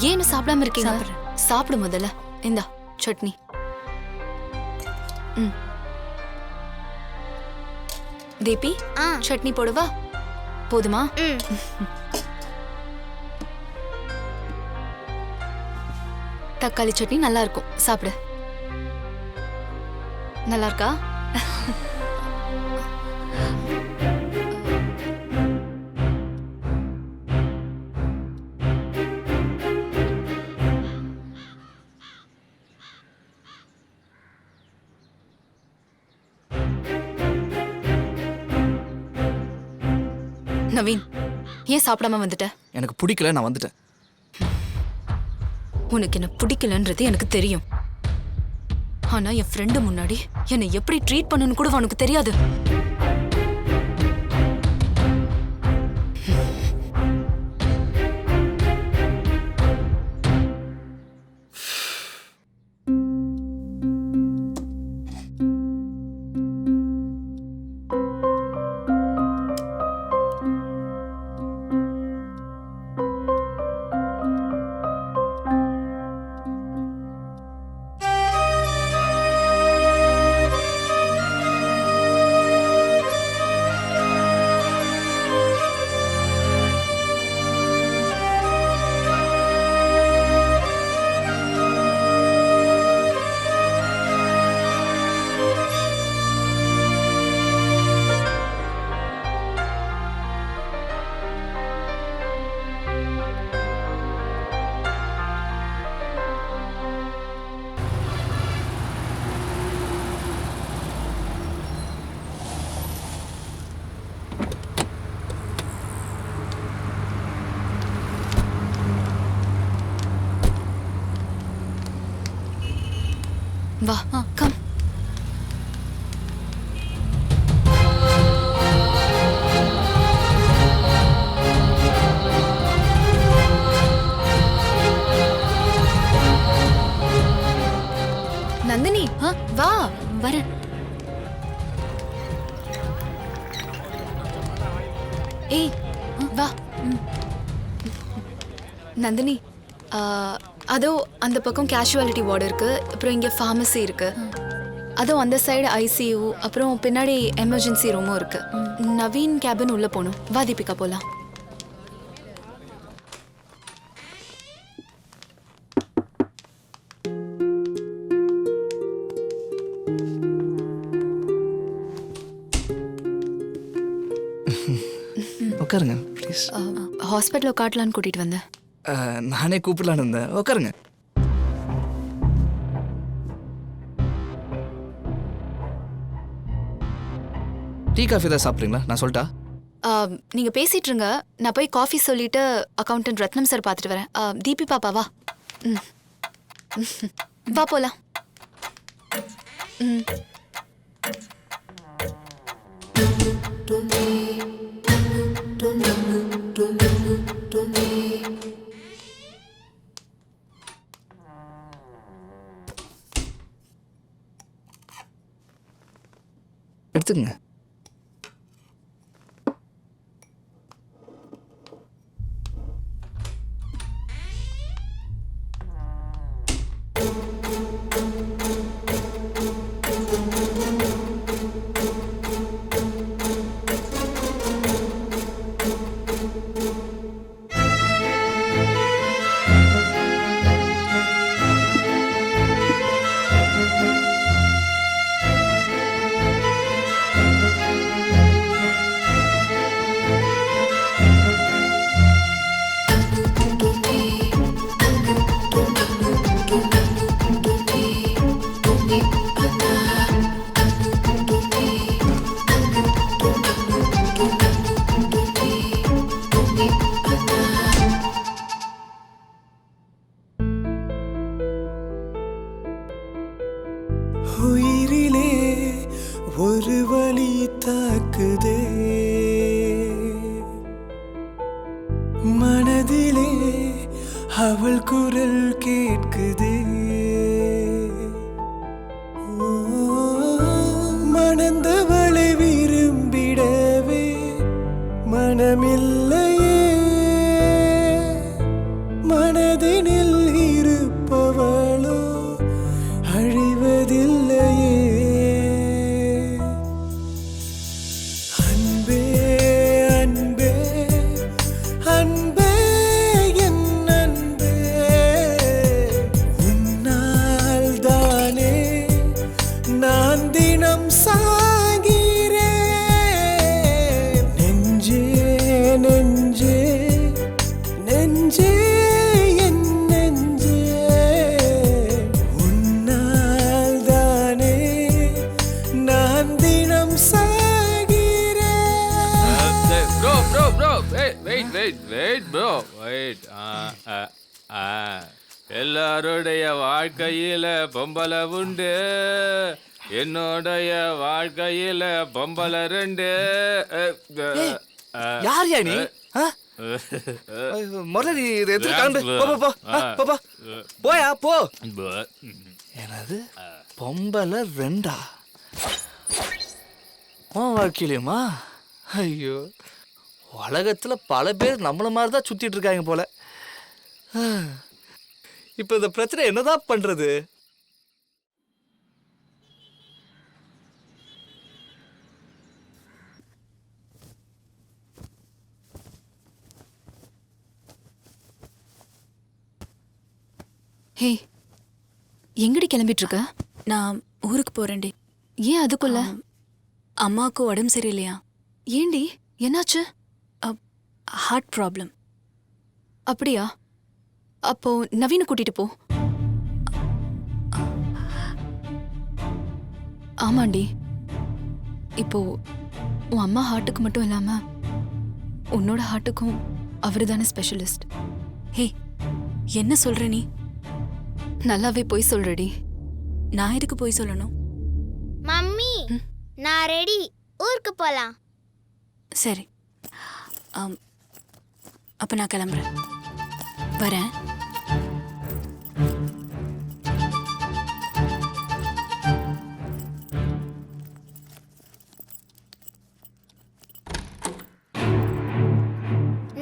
ஏன்னு சாப்பிடாம இருக்கீங்க? சாப்பிடு முதல்ல. இந்தா சட்னி. தீபி, சட்னி போடுவா? போதுமா? தக்காளி சட்னி நல்லா இருக்கும், சாப்பிடு. நல்லா இருக்கா? நவீன், ஏன் சாப்பிடாம வந்துட்ட? எனக்கு பிடிக்கல, நான் வந்துட்டேன். உனக்கு என்ன பிடிக்கலன்றது எனக்கு தெரியும். ஆனா என் ஃப்ரெண்டு முன்னாடி என்னை எப்படி ட்ரீட் பண்ணணும்னு கூட உனக்கு தெரியாது. வா, கம். நந்தினி, வா. வரேன். ஏய், வா. நந்தினி, அதோ அந்த பக்கம் கேஷுவாலிட்டி வார்டு இருக்கு, அப்புறம் இங்க ஃபார்மசி இருக்கு, அதோ அந்த சைடு ஐசியூ, அப்புறம் பின்னாடி எமர்ஜென்சி ரூமும் இருக்கு. நவீன் கேபின் உள்ள போகணும். வா தீபிகா, போலாம். உட்காருங்க ப்ளீஸ். ஹாஸ்பிட்டல் காட்டலான்னு கூட்டிட்டு வந்தேன். நானே கூப்பிடலான்னு இருந்தேன். உட்காருங்க. டீ காஃபி தான் சாப்பிட்றீங்களா? நான் சொல்லிட்டா? நீங்க பேசிட்டு இருங்க, நான் போய் காஃபி சொல்லிட்டு அக்கௌண்டன்ட் ரத்னம் சார் பார்த்துட்டு வரேன். தீபி பாப்பா வா. வா போலாம். எடுத்துக்கங்க. உயிரிலே ஒரு வலி தாக்குதே, மனதிலே அவள் குரல் கேட்குதே. மணந்தவளை விரும்பிடவே மனமில்லையே, மனதினை வெயிட் ப்ரோ வெயிட். எல்லாருடைய வாழ்க்கையில பொம்பளை உண்டு, என்னுடைய வாழ்க்கையில பொம்பளை ரெண்டு. யார் யா நீ ஆ? முதல்ல நீ இதை எடுத்து கிளம்பு. போ போ போ ஆ, போ போ போயா போ. எனது பொம்பளை ரெண்டா உன் வாழ்க்கையிலையுமா? ஐயோ, உலகத்துல பல பேர் நம்மள மாதிரி தான் சுத்திட்டு இருக்காங்க போல. இப்போ இந்த பிரச்சனை என்னதான் பண்றது? ஹே, எங்கடி கிளம்பிட்டு இருக்க? நான் ஊருக்கு போறேன்டி. ஏன் அதுக்குள்ள? அம்மாவுக்கு உடம்பு சரியில்லையா? ஏண்டி என்னாச்சு? Heart problem. அப்படியா? அப்போ நவீனை கூட்டிட்டு போ. ஆமாண்டி, இப்போ உன் அம்மா ஹார்ட்டுக்கு மட்டும் இல்லாம உன்னோட ஹார்ட்டுக்கும் அவரு தானே ஸ்பெஷலிஸ்ட். ஹே, என்ன சொல்ற நீ? நல்லாவே போய் சொல்றடி. நான் எதுக்கு போய் சொல்லணும்? மம்மி, நான் ரெடி, ஊருக்கு போலாம். சரி, அப்ப நான் கிளம்புறேன். வரேன்.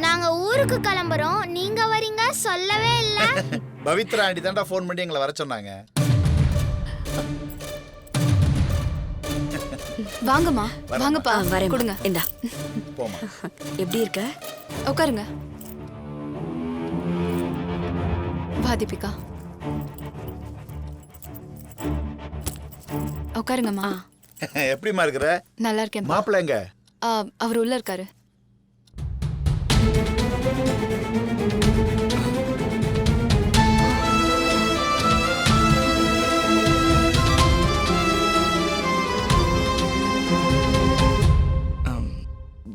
நாங்க ஊருக்கு கிளம்புறோம், நீங்க வரீங்க சொல்லவே இல்ல. பவித்ரா ஆண்டி தான்டா ஃபோன் பண்ணி எங்களை வர சொன்னாங்க. வாங்கம்மா, வாங்கப்பா, வரேன். கொடுங்க. இந்தா. போமா. எப்படி இருக்க? உட்காருங்க. வா தீபிகா, உட்காருங்கம்மா. எப்படிமா இருக்கிற? நல்லா இருக்கேன். மாப்பிள்ள எங்க? அவர் உள்ள இருக்காரு.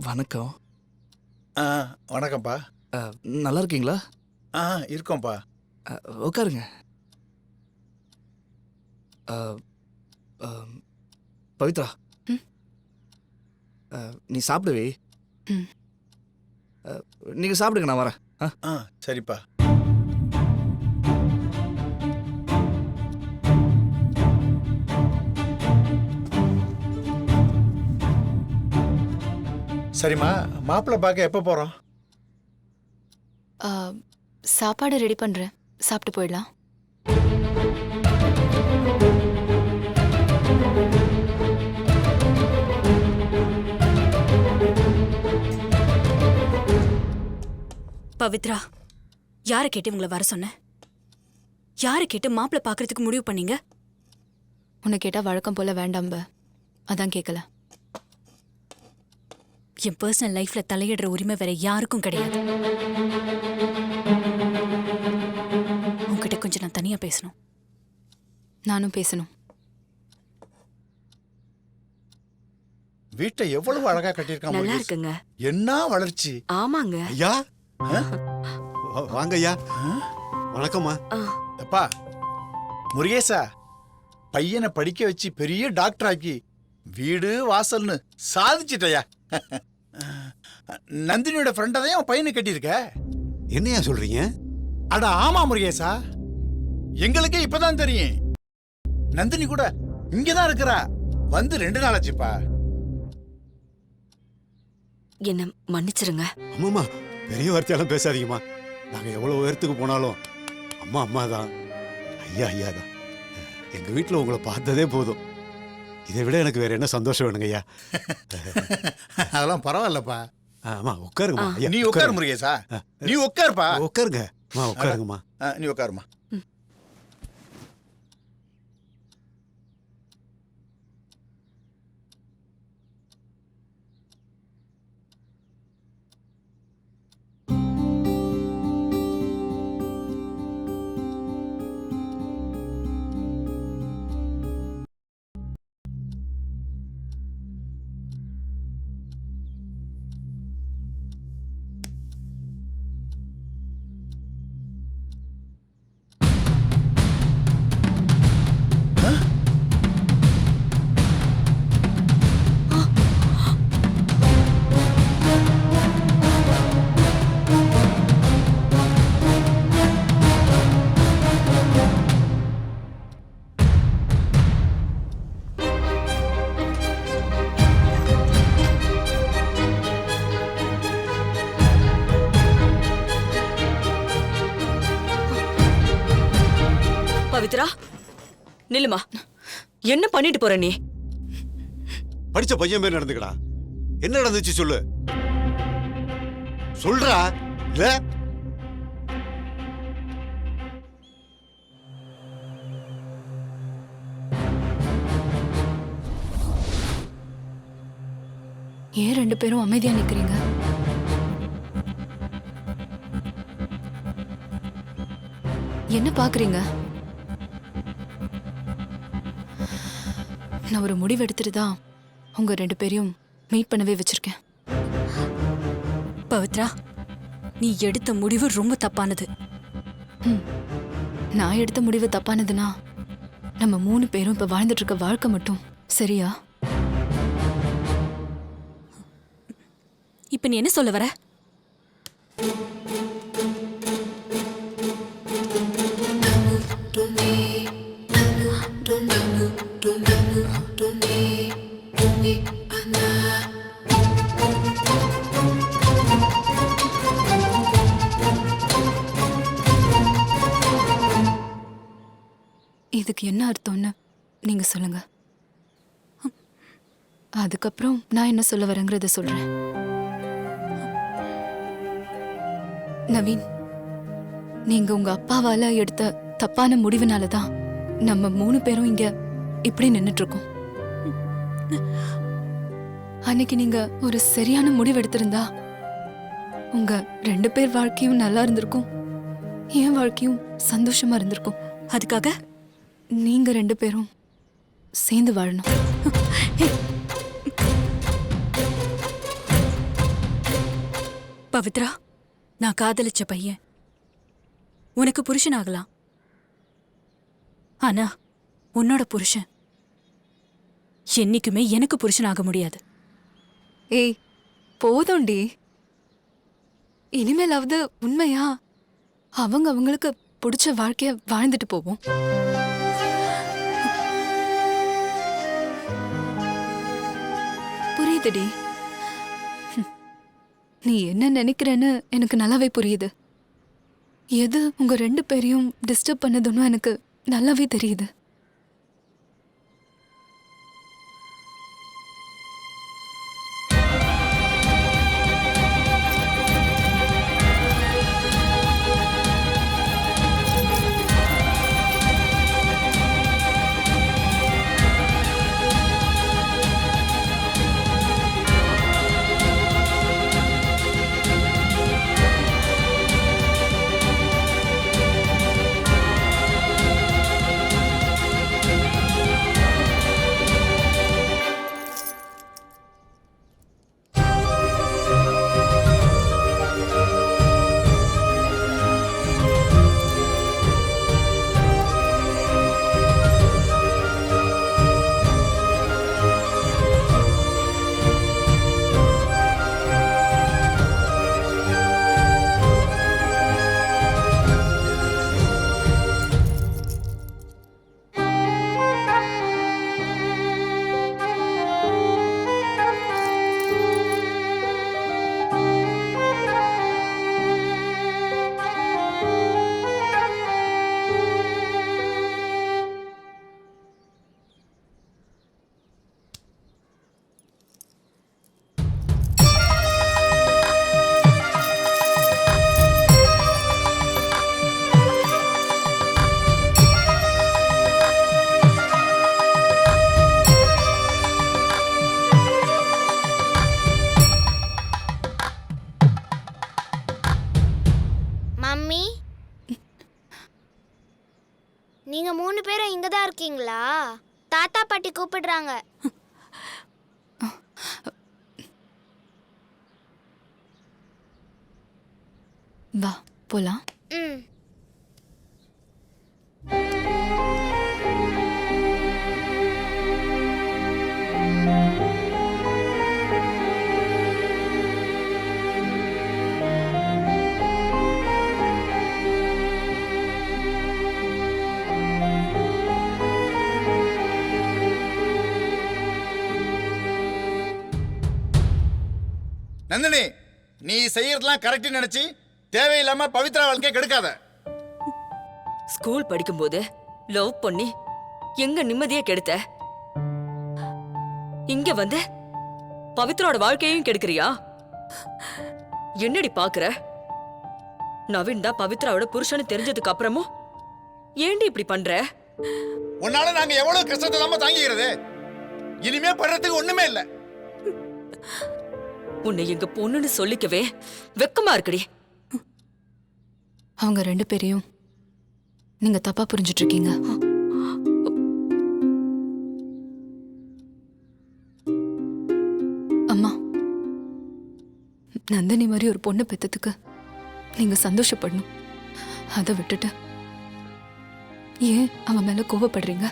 வணக்கம். வணக்கம்ப்பா. நல்லா இருக்கீங்களா? இருக்கோம்ப்பா. உட்காருங்க. பவித்ரா, நீ சாப்பிடுவே. நீங்க சாப்பிடுங்க, நான் வரேன். சரிப்பா. சரிம்மா, மாப்பிள்ளை பார்க்க எப்போ போறோம்? சாப்பாடு ரெடி பண்றேன், சாப்பிட்டு போயிடலாம். பவித்ரா, யாரை கேட்டு இவங்களை வர சொன்ன? யாரை கேட்டு மாப்பிள்ளை பார்க்கறதுக்கு முடிவு பண்ணீங்க? உன்னை கேட்டா வழக்கம் போல வேண்டாம்ப, அதான் கேட்கல. என் பர்சனல் லைஃப்ல தலையிடுற உரிமை வேற யாருக்கும் கிடையாது. உன்கிட்ட கொஞ்சம் நான் தனியா பேசணும். நானும் பேசணும். வீட்டை எவ்வளவு அழகா கட்டியிருக்கான். நல்லா இருக்குங்க. என்ன வளர்ச்சி. ஆமாங்க. ஐயா வாங்க ஐயா. வணக்கம்மா. அப்பா முருகேசா, பையனை படிக்க வச்சு பெரிய டாக்டர் ஆக்கி வீடு வாசல்னு சாதிச்சிட்டயா. நந்தினியோட ஃப்ரெண்டை தான் அவன் பையனை கட்டியிருக்க. என்னையா சொல்றீங்க? அட ஆமா முருகேசா, எங்களுக்கே இப்பதான் தெரியும். நந்தினி கூட இங்கதான் இருக்கிறா. வந்து 2 நாள் ஆச்சுப்பா. என்ன மன்னிச்சிருங்க. அம்மாம்மா, பெரிய வார்த்தையெல்லாம் பேசாதீங்கம்மா. நாங்க எவ்வளவு உயரத்துக்கு போனாலும் அம்மா அம்மா தான், ஐயா ஐயா தான். எங்க வீட்டுல உங்களை பார்த்ததே போதும். இதை விட எனக்கு வேற என்ன சந்தோஷம் வேணுங்க ஐயா? அதெல்லாம் பரவாயில்லப்பா. ஆமா, உட்காருங்கம்மா. ஐயா, நீ உட்காரு முருகேசா, நீ உட்காருப்பா. உட்காருங்க. உட்காருங்கம்மா. நீ உட்காருமா. பவித்ரா நில்லுமா, என்ன பண்ணிட்டு போற நீ? படிச்ச பையன் மாதிரி நடந்துக்கடா. என்ன நடந்துச்சு சொல்லு. சொல்றா. இல்ல ஏன் 2 பேரும் அமைதியா நிக்கிறீங்க? என்ன பாக்குறீங்க? நான் ஒரு முடிவு எடுத்துட்டு தான் உங்க 2 பேரையும் மீட் பண்ணவே வச்சிருக்கேன். பவித்ரா, நீ எடுத்த முடிவு ரொம்ப தப்பானது. நான் எடுத்த முடிவு தப்பானதுன்னா நம்ம 3 பேரும் இப்ப வாழ்ந்துட்டு இருக்க வாழ்க்கை மட்டும் சரியா? இப்ப நீ என்ன சொல்ல வர? இதுக்கு என்ன அர்த்தம்னு நீங்க சொல்லுங்க. அதுக்கப்புறம் நான் என்ன சொல்ல வரேங்கிறத சொல்றேன். நவீன், நீங்க உங்க அப்பாவால எடுத்த தப்பான முடிவுனால தான் நம்ம 3 பேரும் இங்க இப்படி நின்னுட்டு இருக்கோம். அன்னைக்கு நீங்க ஒரு சரியான முடிவு எடுத்திருந்தா உங்க 2 பேர் வாழ்க்கையும் நல்லா இருந்திருக்கும், என் வாழ்க்கையும் சந்தோஷமா இருந்திருக்கும். அதுக்காக நீங்க 2 பேரும் சேர்ந்து வாழணும். பவித்ரா, நான் காதலிச்ச பையன் உனக்கு புருஷன் ஆகலாம். ஆனா உன்னோட புருஷன் என்னைக்குமே எனக்கு புருஷன் ஆக முடியாது. ஏய் போதும்டி. இனிமேலாவது உண்மையா அவங்களுக்கு பிடிச்ச வாழ்க்கைய வாழ்ந்துட்டு போவோம். புரியுதுடி. நீ என்ன நினைக்கிறேன்னு எனக்கு நல்லாவே புரியுது. எது உங்க 2 பேரையும் டிஸ்டர்ப் பண்ணதுன்னு எனக்கு நல்லாவே தெரியுது. மம்மி, நீங்க 3 பேரும் இங்க தான் இருக்கீங்களா? தாத்தா பாட்டி கூப்பிடுறாங்க. வா போலாம். ம். நந்தினி, நீ செய்யறதெல்லாம் கரெக்ட் நினைச்சு தேவையில்லாம பவித்ரா வாழ்க்கையை கெடுக்காத. ஸ்கூல் படிக்கும்போது லவ் பண்ணி எங்க நிம்மதியே கெடுத்த? இங்க வந்து பவித்ரோட வாழ்க்கையையும் கெடுக்கிறியா? என்னடி பாக்குற? நவீன் தான் பவித்ராவோட புருஷன்னு தெரிஞ்சதுக்கு அப்புறமும் ஏண்டி இப்படி பண்ற? உன்னால நாங்க எவ்வளவு கஷ்டத்தை நம்ம தாங்கிக்கிறது. இனிமே படுறதுக்கு ஒண்ணுமே இல்ல. உன்னை எங்க பொண்ணுன்னு சொல்லிக்கவே வெக்கமா இருக்குடி. அவங்க 2 பேரையும் நீங்க தப்பா புரிஞ்சிட்டு இருக்கீங்க. அம்மா, நந்தினி மாதிரி ஒரு பொண்ணு பெத்ததுக்கு நீங்க சந்தோஷப்படணும். அதை விட்டுட்டு ஏன் அவன் மேல கோவப்படுறீங்க?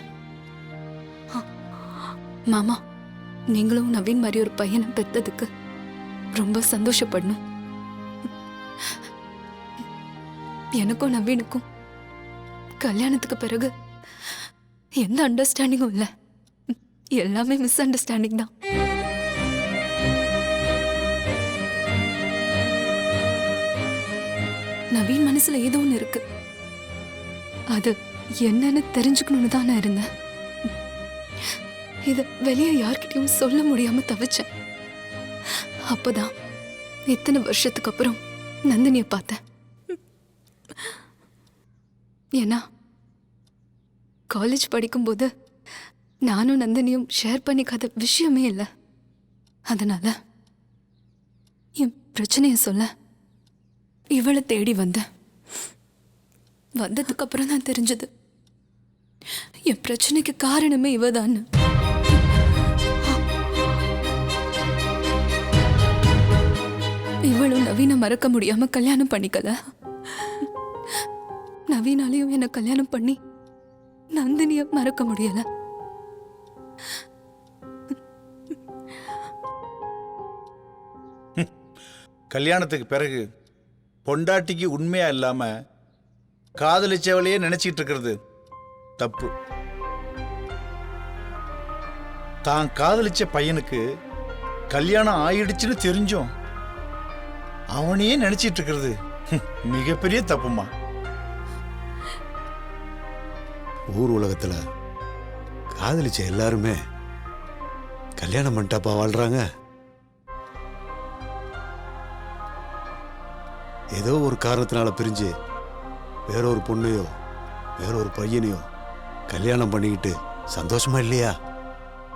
மாமா, நீங்களும் நவீன் மாதிரி ஒரு பையனை பெத்ததுக்கு ரொம்ப சந்தோஷப்படணும். எனக்கும் நவீனுக்கும் கல்யாணத்துக்கு பிறகு எந்த அண்டர்ஸ்டாண்டிங்கும் இல்லை. எல்லாமே மிஸ் அண்டர்ஸ்டாண்டிங் தான். நவீன் மனசுல ஏதோ ஒன்று இருக்கு. அது என்னன்னு தெரிஞ்சுக்கணும்னு தான் நான் இருந்தேன். இத வெளியே யார்கிட்டயும் சொல்ல முடியாம தவிச்சேன். அப்பதான் இத்தனை வருஷத்துக்கு அப்புறம் நந்தினிய பார்த்தேன். ஏன்னா காலேஜ் படிக்கும்போது நானும் நந்தினியும் ஷேர் பண்ணிக்காத விஷயமே இல்லை. அதனால என் பிரச்சனைய சொல்ல இவளை தேடி வந்தேன். வந்ததுக்கு அப்புறம் தான் தெரிஞ்சது என் பிரச்சனைக்கு காரணமே இவதான். இவளும் நவீன மறக்க முடியாம கல்யாணம் பண்ணிக்கல. நவீனாலையும் என்ன கல்யாணம் பண்ணி நந்தினிய மறக்க முடியல. கல்யாணத்துக்கு பிறகு பொண்டாட்டிக்கு உண்மையா இல்லாம காதலிச்சவளையே நினைச்சிட்டு இருக்கிறது தப்பு. தான் காதலிச்ச பையனுக்கு கல்யாணம் ஆயிடுச்சுன்னு தெரிஞ்சும் அவனையே நினைச்சிட்டு இருக்கிறது மிகப்பெரிய தப்புமா. ஊர் உலகத்துல காதலிச்ச எல்லாருமே கல்யாணம் பண்ணிட்டாப்பா வாழ்றாங்க. ஏதோ ஒரு காரணத்தினால பிரிஞ்சு வேறொரு பொண்ணையோ வேறொரு பையனையோ கல்யாணம் பண்ணிக்கிட்டு சந்தோஷமா இல்லையா?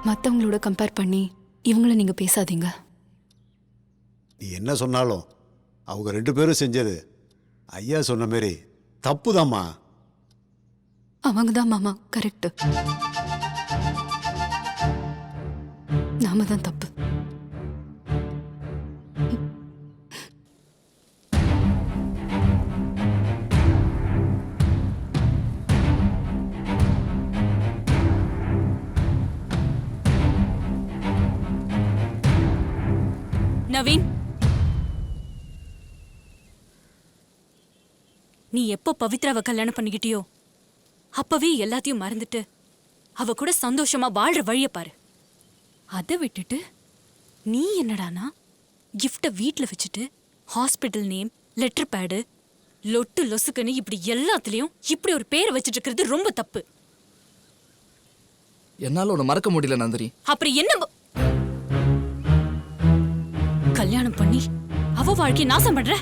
மற்றவங்களோட கம்பேர் பண்ணி இவங்கள நீங்க பேசாதீங்க. நீ என்ன சொன்னாலும் அவங்க 2 பேரும் செஞ்சது ஐயா சொன்ன மாதிரி தப்புதாம்மா. அவங்க தான் மாமா கரெக்ட். நாம தான் தப்பு. நவீன், நீ எப்போ பவித்ராவை கல்யாணம் பண்ணிக்கிட்டியோ அப்பவே எல்லாத்தையும் மறந்துட்டு அவ கூட சந்தோஷமா வாழ்ற வழிய பாரு. அதை விட்டுட்டு நீ என்னடானா கிஃப்ட வீட்ல வச்சுட்டு ஹாஸ்பிட்டல் நேம், லெட்டர் பேடு, லொட்டு லொசுக்குன்னு இப்படி எல்லாத்துலயும் இப்படி ஒரு பேரை வச்சுட்டு இருக்கிறது ரொம்ப தப்பு. என்னால உன்னை மறக்க முடியல நந்தினி. அப்புறம் என்ன கல்யாணம் பண்ணி அவ வாழ்க்கையை நாசம் பண்ற?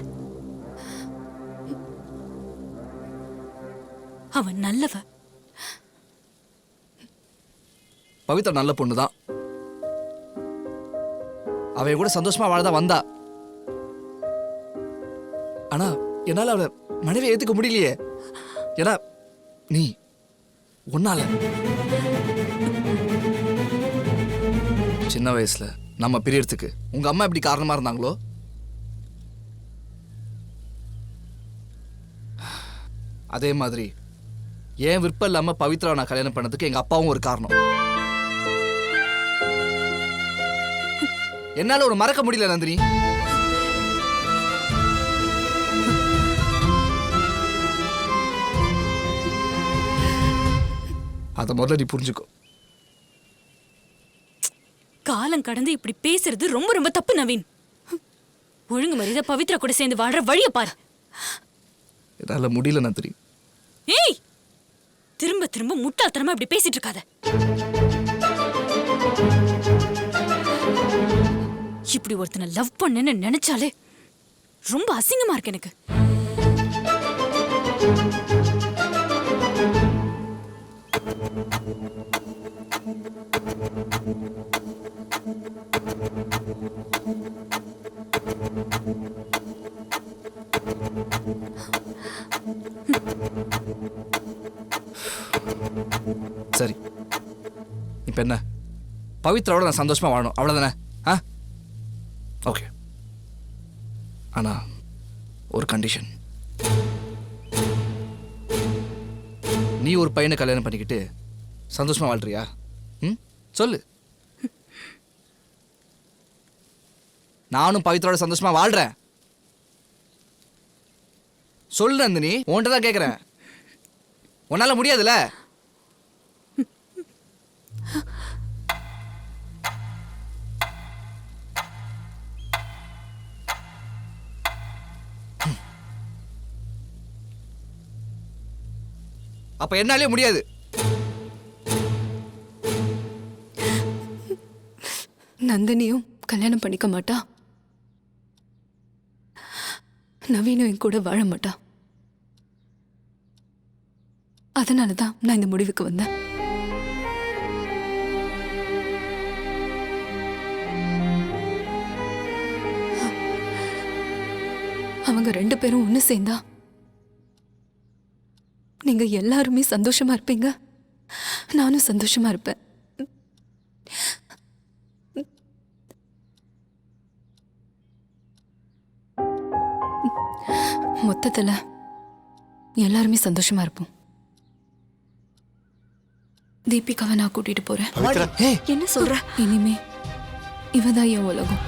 அவன் நல்லவ. பவித்ரா நல்ல பொண்ணுதான். அவ கூட சந்தோஷமா வாழதான் வந்தா. ஆனா என்னால அவளை மனைவியை ஏத்துக்க முடியலையே. ஏன்னா நீ உன்னால சின்ன வயசுல நம்ம பிரியறதுக்கு உங்க அம்மா எப்படி காரணமா இருந்தாங்களோ அதே மாதிரி ஏன் விருப்பம் இல்லாம பவித்ரா நான் கல்யாணம் பண்ணதுக்கு எங்க அப்பாவும் ஒரு காரணம். என்னால ஒரு மறக்க முடியல நந்தினி. அத முதல்ல நீ புரிஞ்சுக்கோ. காலம் கடந்து இப்படி பேசுறது ரொம்ப ரொம்ப தப்பு நவீன். ஒழுங்கு மரியாதை பவித்ரா கூட சேர்ந்து வாழ்ற வழிய பாரு. என்னால முடியல நந்தினி. ஏய், திரும்ப திரும்ப முட்டாள்தனமா இப்படி பேசிட்டு இருக்காத. இப்படி ஒருத்தனை லவ் பண்ணேன்னு நினைச்சாலே ரொம்ப அசிங்கமா இருக்கு எனக்கு. சரி, இப்போ என்ன, பவித்ராவோட நான் சந்தோஷமா வாழணும், அவ்வளோதானே? ஆ, ஓகே. ஆனா ஒரு கண்டிஷன். நீ ஒரு பையனை கல்யாணம் பண்ணிக்கிட்டு சந்தோஷமா வாழ்றியா? ம், சொல்லு. நானும் பவித்ராவோட சந்தோஷமா வாழ்றேன். சொல்லு நந்தினி, உன்கிட்ட தான் கேட்குறேன். உன்னால முடியாதுல்ல? அப்ப என்னாலே முடியாது. நந்தினியும் கல்யாணம் பண்ணிக்க மாட்டா, நவீனும் என் கூட வாழ மாட்டா. அதனால தான் நான் இந்த முடிவுக்கு வந்தேன். அவங்க 2 பேரும் ஒன்று சேர்ந்தா நீங்க எல்லாருமே சந்தோஷமா இருப்பீங்க, நானும் சந்தோஷமா இருப்பேன். மொத்தத்துல எல்லாருமே சந்தோஷமா இருப்போம். தீபிகாவை நான் கூட்டிட்டு போறேன். பவித்ரா, என்ன சொல்ற? இனிமே இவதான் என் உலகம்.